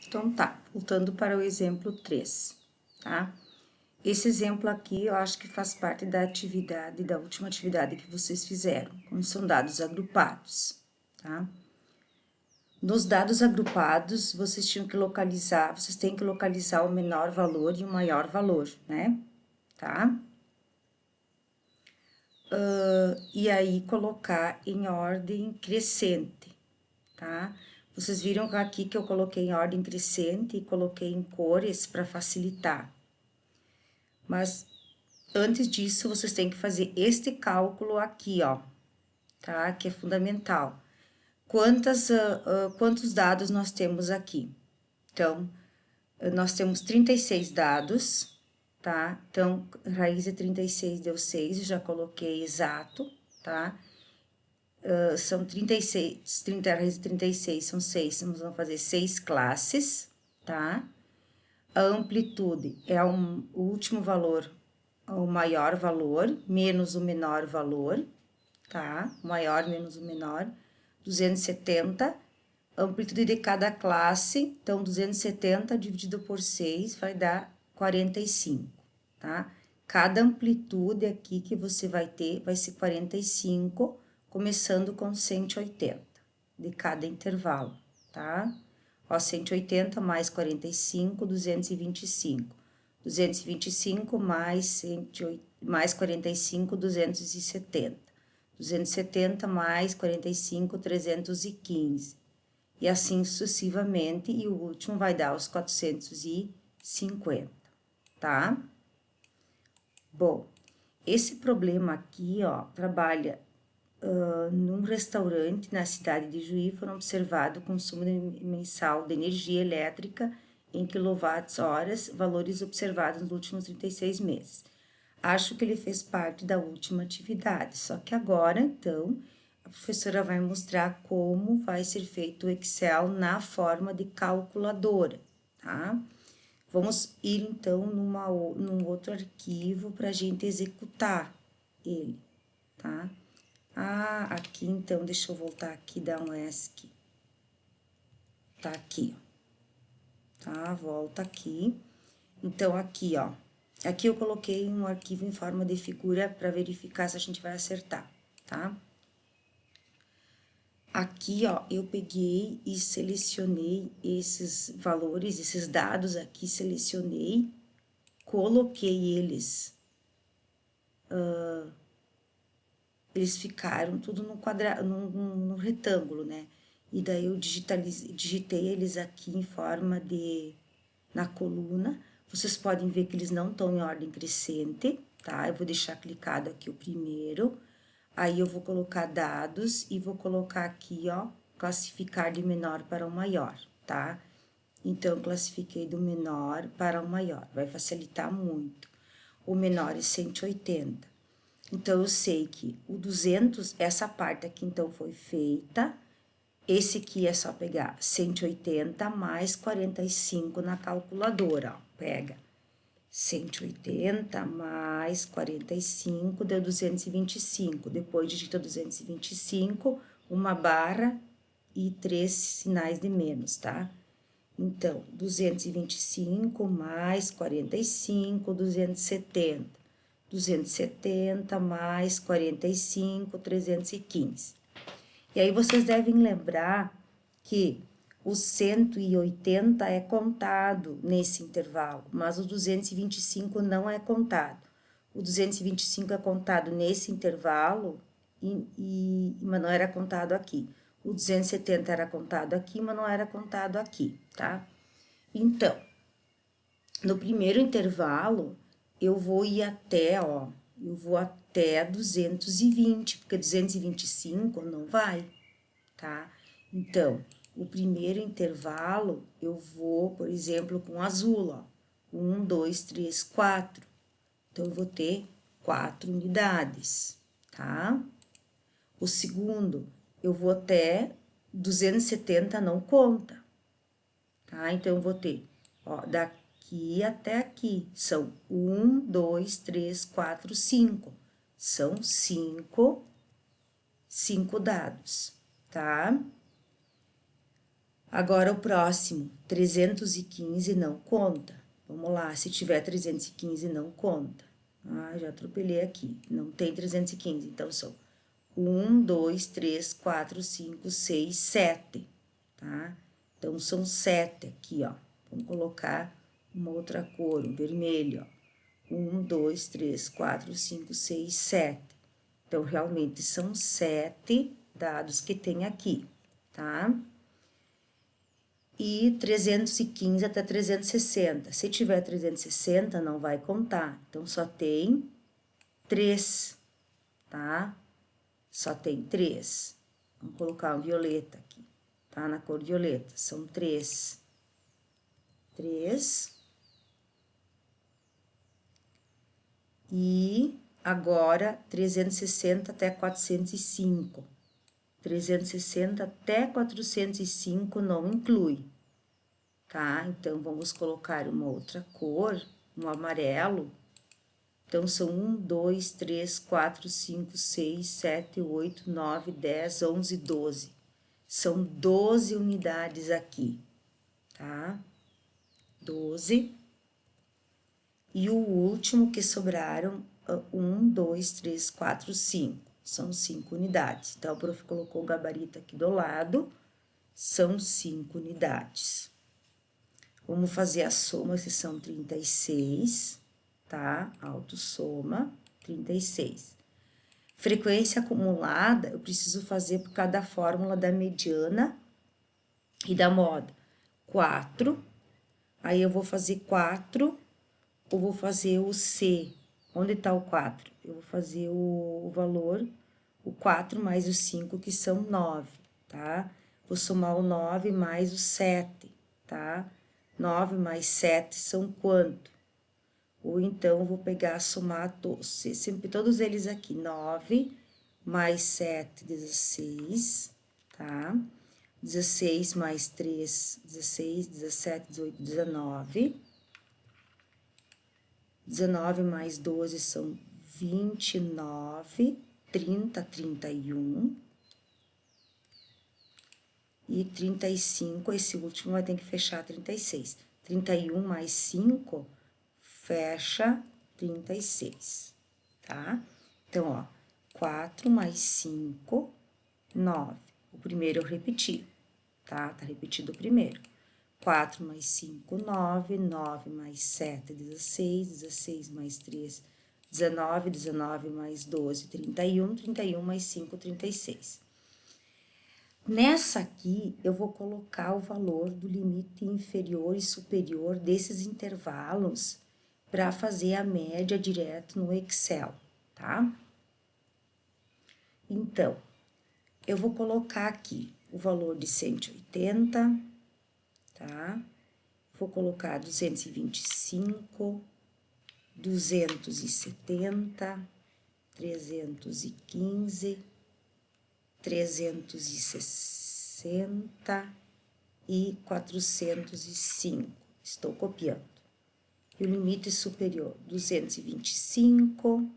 Então, tá, voltando para o exemplo 3, tá? Esse exemplo aqui, eu acho que faz parte da atividade, da última atividade que vocês fizeram, quando são dados agrupados, tá? Nos dados agrupados, vocês têm que localizar o menor valor e o maior valor, né? Tá? E aí, colocar em ordem crescente, tá? Vocês viram aqui que eu coloquei em ordem crescente e coloquei em cores para facilitar. Mas antes disso, vocês têm que fazer este cálculo aqui, ó, tá? Que é fundamental. Quantos dados nós temos aqui? Então, nós temos 36 dados, tá? Então, raiz de 36 deu 6, já coloquei exato, tá? São 36, raiz de 36 são 6, nós vamos fazer 6 classes, tá? A amplitude é o último valor, o maior valor, menos o menor valor, tá? O maior menos o menor, 270. A amplitude de cada classe, então, 270 dividido por 6 vai dar 45, tá? Cada amplitude aqui que você vai ter vai ser 45, começando com 180 de cada intervalo, tá? Ó, 180 mais 45, 225. 225 mais 108, mais 45, 270. 270 mais 45, 315. E assim sucessivamente, e o último vai dar os 450, tá? Bom, esse problema aqui, ó, trabalha num restaurante na cidade de Juí, foram observado o consumo mensal de energia elétrica em quilowatts-horas, valores observados nos últimos 36 meses. Acho que ele fez parte da última atividade, só que agora, então, a professora vai mostrar como vai ser feito o Excel na forma de calculadora, tá? Vamos ir, então, num outro arquivo para a gente executar ele, tá? Ah, aqui, então, deixa eu voltar aqui, dar um ESC. Tá aqui, tá? Volta aqui. Então, aqui, ó. Aqui eu coloquei um arquivo em forma de figura para verificar se a gente vai acertar, tá? Aqui, ó, eu peguei e selecionei esses valores, esses dados aqui, selecionei, coloquei eles. Eles ficaram tudo no quadrado, no retângulo, né? E daí eu digitei eles aqui em forma de, na coluna. Vocês podem ver que eles não estão em ordem crescente, tá? Eu vou deixar clicado aqui o primeiro. Aí eu vou colocar dados e vou colocar aqui, ó, classificar de menor para o maior, tá? Então, classifiquei do menor para o maior, vai facilitar muito. O menor é 180. Então, eu sei que o 200, essa parte aqui, então, foi feita. Esse aqui é só pegar 180 mais 45 na calculadora, ó. Pega 180 mais 45 deu 225. Depois digita 225, uma barra e 3 sinais de menos, tá? Então, 225 mais 45, 270. 270 mais 45, 315. E aí, vocês devem lembrar que o 180 é contado nesse intervalo, mas o 225 não é contado. O 225 é contado nesse intervalo, mas não era contado aqui. O 270 era contado aqui, mas não era contado aqui, tá? Então, no primeiro intervalo, eu vou ir até, ó, eu vou até 220, porque 225 não vai, tá? Então, o primeiro intervalo, eu vou, por exemplo, com azul, ó. 1, 2, 3, 4. Então, eu vou ter 4 unidades, tá? O segundo, eu vou até 270, não conta, tá? Então, eu vou ter, ó, daqui até aqui, são 1, 2, 3, 4, 5. São 5 dados, tá? Agora, o próximo, 315 não conta. Vamos lá, se tiver 315 não conta. Ah, já atropelei aqui, não tem 315, então são 1, 2, 3, 4, 5, 6, 7, tá? Então, são 7 aqui, ó. Vamos colocar uma outra cor, um vermelho, ó. 1, 2, 3, 4, 5, 6, 7. Então, realmente, são 7 dados que tem aqui, tá? E 315 até 360. Se tiver 360, não vai contar. Então, só tem 3, tá? Só tem 3. Vamos colocar um violeta aqui, tá? Na cor violeta. São 3. 3. E agora, 360 até 405. 360 até 405 não inclui, tá? Então, vamos colocar uma outra cor, um amarelo. Então, são 1, 2, 3, 4, 5, 6, 7, 8, 9, 10, 11, 12. São 12 unidades aqui, tá? 12. E o último que sobraram, 1, 2, 3, 4, 5. São 5 unidades. Então, o prof colocou o gabarito aqui do lado, são 5 unidades. Vamos fazer a soma, que são 36, tá? Autossoma, 36. Frequência acumulada, eu preciso fazer por cada fórmula da mediana e da moda. 4, aí eu vou fazer 4, ou vou fazer o C. Onde tá o 4? Eu vou fazer o valor, o 4 mais o 5, que são 9, tá? Vou somar o 9 mais o 7, tá? 9 mais 7 são quanto? Ou então, vou pegar, somar sempre todos eles aqui. 9 mais 7, 16, tá? 16 mais 3, 16, 17, 18, 19. 19 mais 12 são 29, 30, 31. E 35, esse último vai ter que fechar 36. 31 mais 5, fecha 36, tá? Então, ó, 4 mais 5, 9. O primeiro eu repeti, tá? Tá repetido o primeiro. 4 mais 5, 9, 9 mais 7, 16, 16 mais 3, 19, 19 mais 12, 31, 31 mais 5, 36. Nessa aqui, eu vou colocar o valor do limite inferior e superior desses intervalos para fazer a média direto no Excel, tá? Então, eu vou colocar aqui o valor de 180, tá? Vou colocar 225, 270, 315, 360 e 405. Estou copiando. E o limite superior, 225,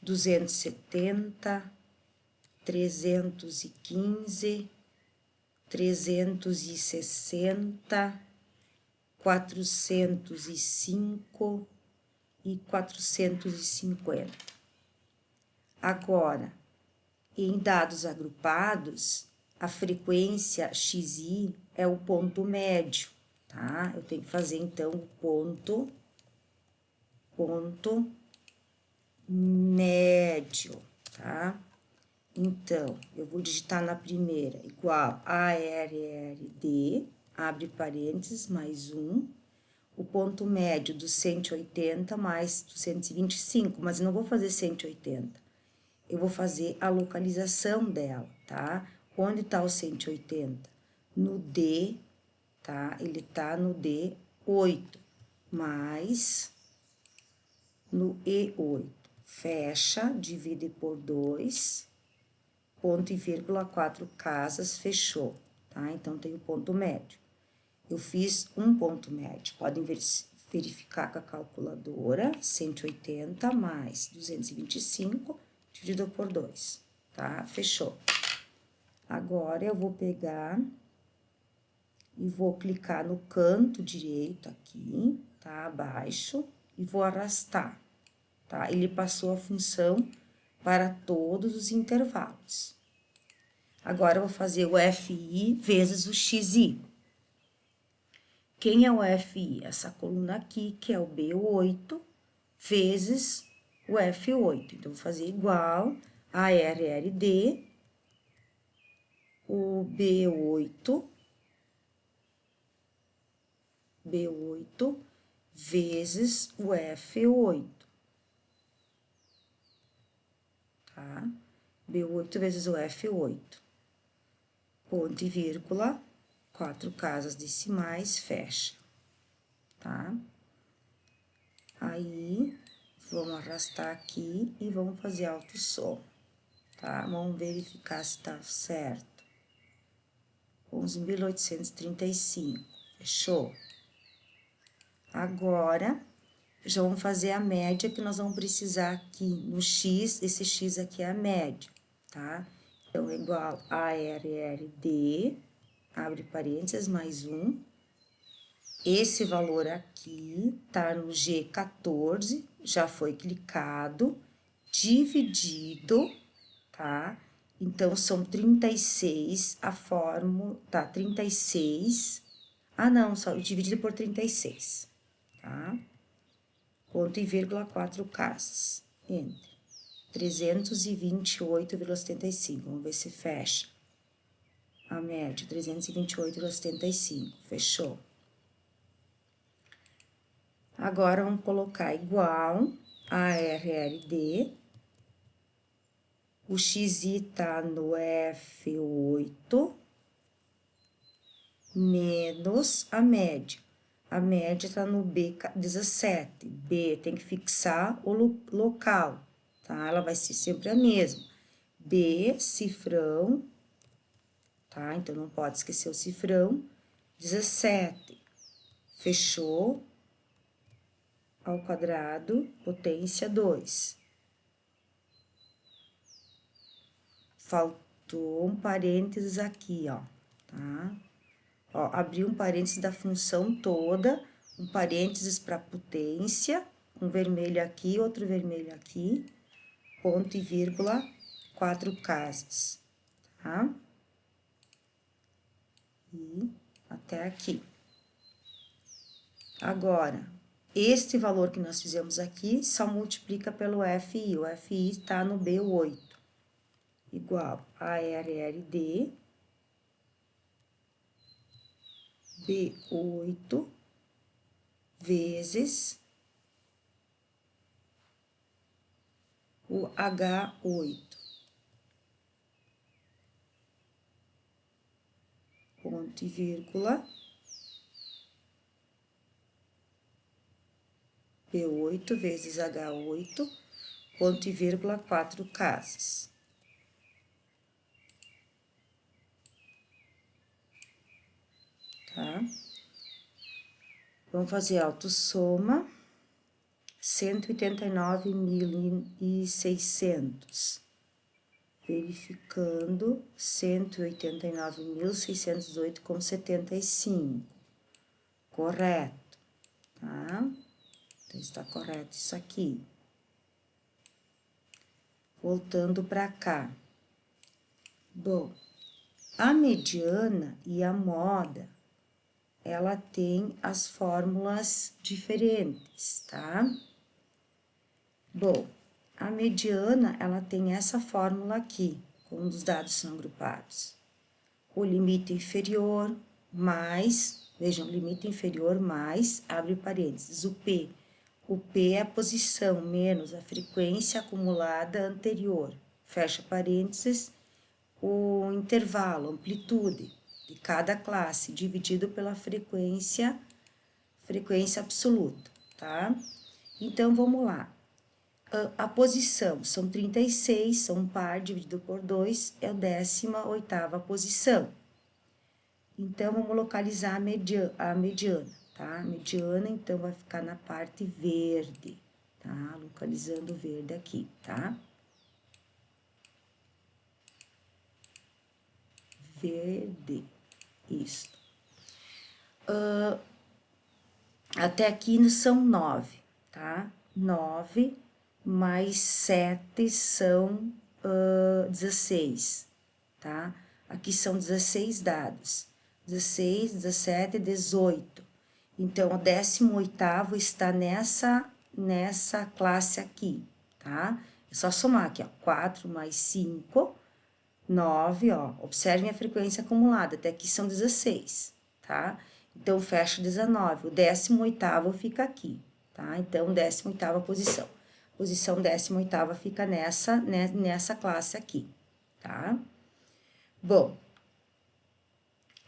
270, 315, 360, 405 e 450. Agora, em dados agrupados, a frequência xi é o ponto médio, tá? Eu tenho que fazer, então, o ponto médio, tá? Então, eu vou digitar na primeira, igual a ARRD, abre parênteses, mais 1, o ponto médio do 180 mais 225, mas eu não vou fazer 180. Eu vou fazer a localização dela, tá? Onde tá o 180? No D, tá? Ele tá no D8, mais no E8. Fecha, divide por 2, ponto e vírgula, 4 casas, fechou, tá? Então, tem o ponto médio. Eu fiz um ponto médio, podem verificar com a calculadora, 180 mais 225, dividido por 2, tá? Fechou. Agora, eu vou pegar e vou clicar no canto direito aqui, tá? Abaixo, e vou arrastar, tá? Ele passou a função para todos os intervalos. Agora, eu vou fazer o FI vezes o XI. Quem é o FI? Essa coluna aqui, que é o B8, vezes o F8. Então, vou fazer igual a RRD, o B8 vezes o F8, tá? B8 vezes o F8. Ponto e vírgula, 4 casas decimais, fecha, tá? Aí, vamos arrastar aqui e vamos fazer autossoma, tá? Vamos verificar se tá certo. 11.835, fechou? Agora, já vamos fazer a média que nós vamos precisar aqui no X, esse X aqui é a média, tá? Então, é igual a ARRD, abre parênteses, mais 1. Esse valor aqui tá no G14, já foi clicado, dividido, tá? Então, são 36, a fórmula, tá, 36, não, só dividido por 36, tá? Ponto e vírgula, 4 casas, entre 328,75, vamos ver se fecha. A média, 328,75, fechou. Agora, vamos colocar igual a RRD, o XI tá no F8, menos a média. A média tá no B17. B tem que fixar o local, tá? Ela vai ser sempre a mesma. B, cifrão, tá? Então, não pode esquecer o cifrão. 17. Fechou. Ao quadrado, potência 2. Faltou um parênteses aqui, ó, tá? Ó, abri um parênteses da função toda, um parênteses para potência, um vermelho aqui, outro vermelho aqui, ponto e vírgula, 4 casas, tá? E até aqui. Agora, este valor que nós fizemos aqui só multiplica pelo FI. O FI está no B8, igual a RRD, B8 vezes o H8. Ponto e vírgula, B8 vezes H8, ponto e vírgula, 4 casas. Tá? Vamos fazer autossoma, 189.600. Verificando, 189.608,75. Correto, tá? Então, está correto isso aqui. Voltando para cá. Bom, a mediana e a moda, ela tem as fórmulas diferentes, tá? Bom, a mediana, ela tem essa fórmula aqui, quando os dados são agrupados. O limite inferior mais, vejam, limite inferior mais, abre parênteses, o P. O P é a posição menos a frequência acumulada anterior, fecha parênteses, o intervalo, amplitude de cada classe, dividido pela frequência absoluta, tá? Então, vamos lá. A posição são 36, são um par dividido por 2, é a 18ª posição. Então, vamos localizar a mediana, tá? A mediana, então, vai ficar na parte verde, tá? Localizando o verde aqui, tá? Verde, isso. Até aqui são 9, tá? 9 mais 7 são 16, tá? Aqui são 16 dados. 16, 17, 18. Então, o 18º está nessa classe aqui, tá? É só somar aqui, ó. 4 mais 5, 9, ó. Observem a frequência acumulada, até aqui são 16, tá? Então, fecha 19. O 18º fica aqui, tá? Então, 18ª posição. Posição 18ª fica nessa classe aqui, tá? Bom,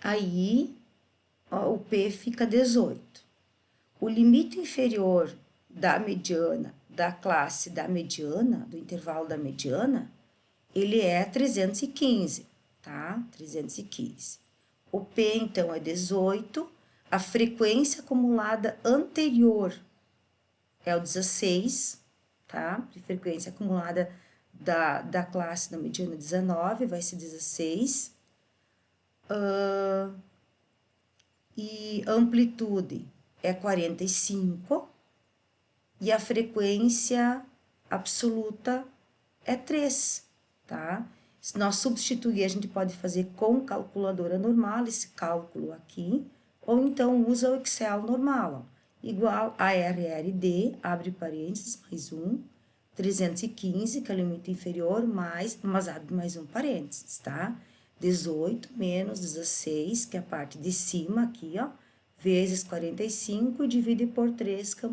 aí, ó, o P fica 18. O limite inferior da mediana, da classe da mediana, do intervalo da mediana, ele é 315, tá? 315. O P, então, é 18. A frequência acumulada anterior é o 16, tá? A frequência acumulada da classe da mediana 19, vai ser 16. E amplitude é 45. E a frequência absoluta é 3, tá? Se nós substituir, a gente pode fazer com calculadora normal, esse cálculo aqui, ou então usa o Excel normal, ó. Igual a RRD, abre parênteses, mais 1, 315, que é o limite inferior, mas abre mais um parênteses, tá? 18 menos 16, que é a parte de cima aqui, ó, vezes 45, e divide por 3, que é a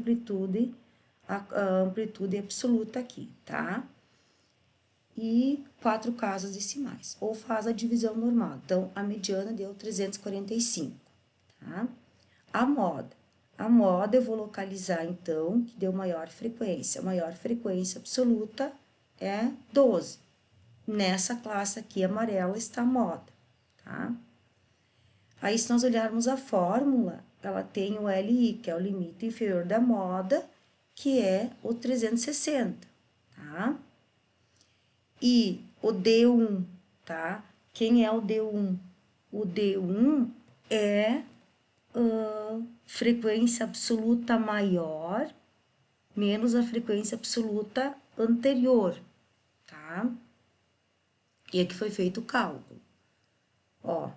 amplitude absoluta aqui, tá? E 4 casas decimais, ou faz a divisão normal. Então, a mediana deu 345, tá? A moda eu vou localizar, então, que deu maior frequência. A maior frequência absoluta é 12. Nessa classe aqui amarela está a moda, tá? Aí, se nós olharmos a fórmula, ela tem o LI, que é o limite inferior da moda, que é o 360, tá? E o D1, tá? Quem é o D1? O D1 é frequência absoluta maior menos a frequência absoluta anterior, tá? E aqui foi feito o cálculo. Ó,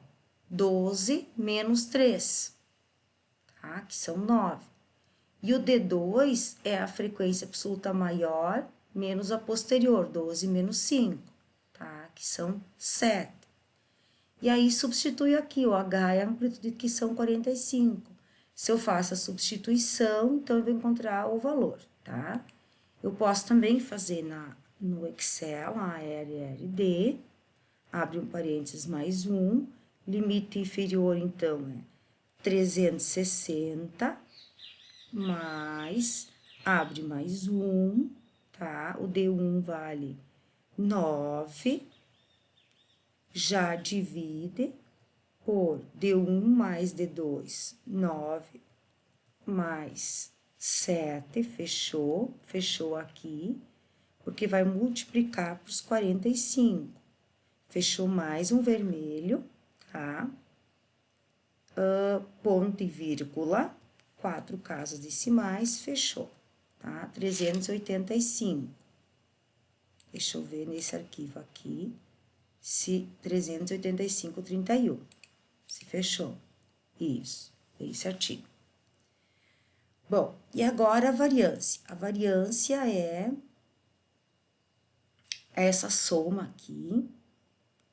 12 menos 3, tá? Que são 9. E o D2 é a frequência absoluta maior menos a posterior, 12 menos 5, tá? Que são 7. E aí, substitui aqui, o H é a amplitude, que são 45. Se eu faço a substituição, então, eu vou encontrar o valor, tá? Eu posso também fazer no Excel, a RRD, abre um parênteses mais 1, limite inferior, então, é 360, mais, abre mais 1, tá? O D1 vale 9, já divide por D1 mais D2, 9, mais 7, fechou aqui, porque vai multiplicar por 45. Fechou mais um vermelho, tá? Ponto e vírgula, 4 casas decimais, fechou, tá? 385. Deixa eu ver nesse arquivo aqui, se 385, 31. Se fechou. Isso, bem certinho. Bom, e agora a variância. A variância é essa soma aqui,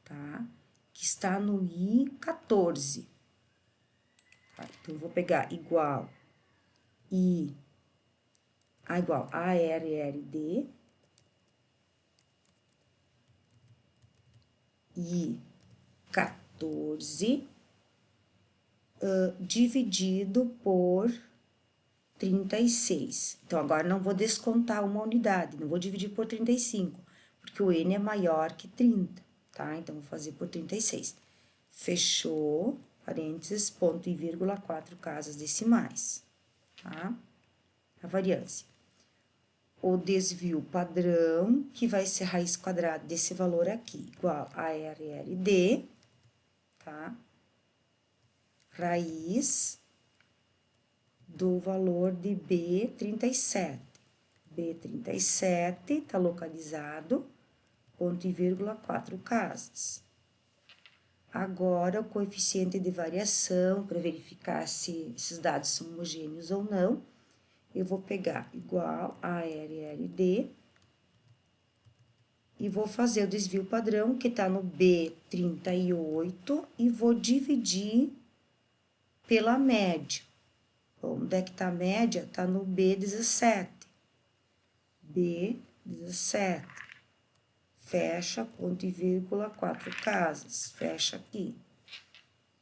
tá? Que está no I14. Tá? Então, eu vou pegar igual igual a RRD, I14, dividido por 36. Então, agora não vou descontar uma unidade, não vou dividir por 35, porque o N é maior que 30, tá? Então, vou fazer por 36. Fechou, parênteses, ponto e vírgula, 4 casas decimais, tá? A variância. O desvio padrão, que vai ser raiz quadrada desse valor aqui, igual a RRD, tá? Raiz do valor de B37. B37 está localizado, ponto e vírgula, 4 casas. Agora, o coeficiente de variação, para verificar se esses dados são homogêneos ou não, eu vou pegar igual a RLD e vou fazer o desvio padrão, que está no B38, e vou dividir pela média. Onde é que está a média? Está no B17. B17. Fecha, ponto e vírgula, 4 casas. Fecha aqui.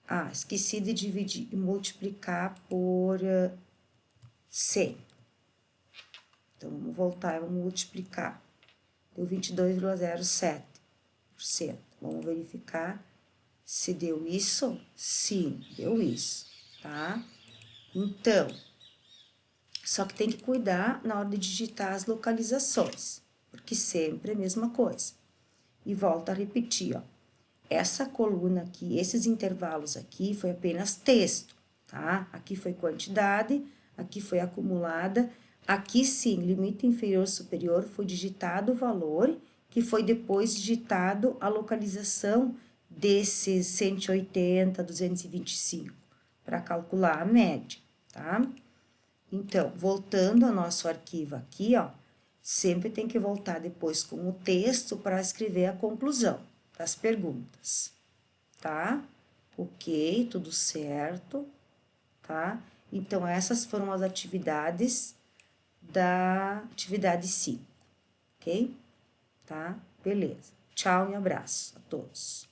Ah, esqueci de dividir e multiplicar por 100. Então, vamos voltar e vamos multiplicar. Deu 22,07%. Vamos verificar se deu isso. Sim, deu isso, tá? Então, só que tem que cuidar na hora de digitar as localizações, porque sempre é a mesma coisa. E volto a repetir, ó. Essa coluna aqui, esses intervalos aqui, foi apenas texto, tá? Aqui foi quantidade, aqui foi acumulada, aqui sim, limite inferior superior, foi digitado o valor, que foi depois digitado a localização desses 180, 225, para calcular a média, tá? Então, voltando ao nosso arquivo aqui, ó, sempre tem que voltar depois com o texto para escrever a conclusão das perguntas, tá? Ok, tudo certo, tá? Então, essas foram as atividades da atividade 5, ok? Tá? Beleza. Tchau e abraço a todos.